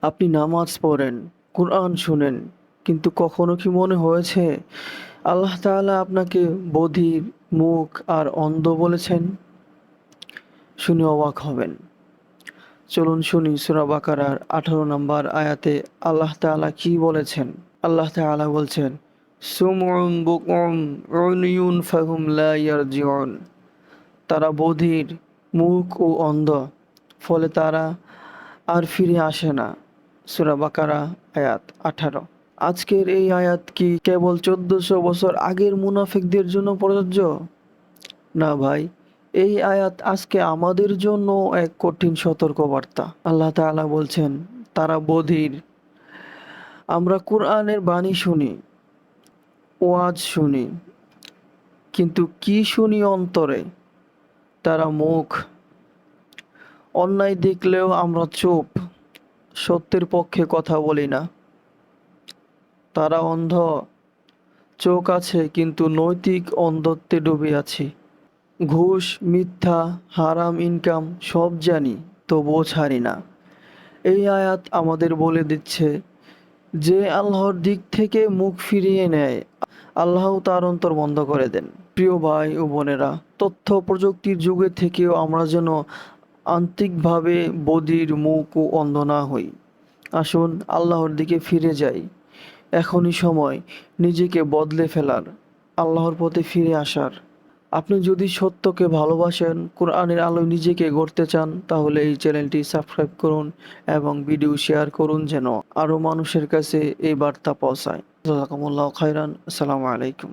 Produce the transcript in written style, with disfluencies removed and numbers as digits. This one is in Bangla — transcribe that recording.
আপনি নামাজ পড়েন, কুরআন শুনেন, কিন্তু কখনো কি মনে হয়েছে আল্লাহ তাআলা আপনাকে বধির, মূক আর অন্ধ বলেছেন? শুনে অবাক হবেন। চলুন শুনি সূরা বাকারার 18 নম্বর আয়াতে আল্লাহ তাআলা কি বলেছেন। আল্লাহ তাআলা বলছেন, সুমউন বুকউম উময়ুন ফাহুম লা ইয়ারজিউন। তারা বধির, মূক ও অন্ধ, ফলে তারা আর ফিরে আসে না। সূরা বাকারা আয়াত 18। আজকের এই আয়াত কি কেবল 1400 বছর আগের মুনাফিকদের জন্য প্রযোজ্য? না ভাই, এই আয়াত আজকে আমাদের জন্য এক কঠিন সতর্কবার্তা। আল্লাহ তাআলা বলছেন, তারা বধির। আমরা কুরআনের বাণী শুনি, ওয়াজ শুনি, কিন্তু কি শুনি অন্তরে? তারা মুখ। অন্যায় দেখলেও আমরা চুপ, সত্যের পক্ষে কথা বলি না। তারা অন্ধ, চোখ আছে কিন্তু নৈতিক অন্ধত্বে ডুবে আছি। ঘুষ, মিথ্যা, হারাম ইনকাম সব জানি, তবুও ছাড়ি না। এই আয়াত আমাদের বলে দিচ্ছে, যে আল্লাহর দিক থেকে মুখ ফিরিয়ে নেয়, আল্লাহ তার অন্তর বন্ধ করে দেন। প্রিয় ভাই ও বোনেরা, তথ্য প্রযুক্তির যুগে থেকেও আমরা যেন আন্তরিকভাবে বধির, মূক ও অন্ধ না হই। আসুন আল্লাহর দিকে ফিরে যাই। এখনই সময় নিজেকে বদলে ফেলার, আল্লাহর পথে ফিরে আসার। আপনি যদি সত্যকে ভালোবাসেন, কোরআনের আলোয় নিজেকে গড়তে চান, তাহলে এই চ্যানেলটি সাবস্ক্রাইব করুন এবং ভিডিও শেয়ার করুন যেন আরও মানুষের কাছে এই বার্তা পৌঁছায়। জাযাকুমুল্লাহু খাইরান। আসসালামু আলাইকুম।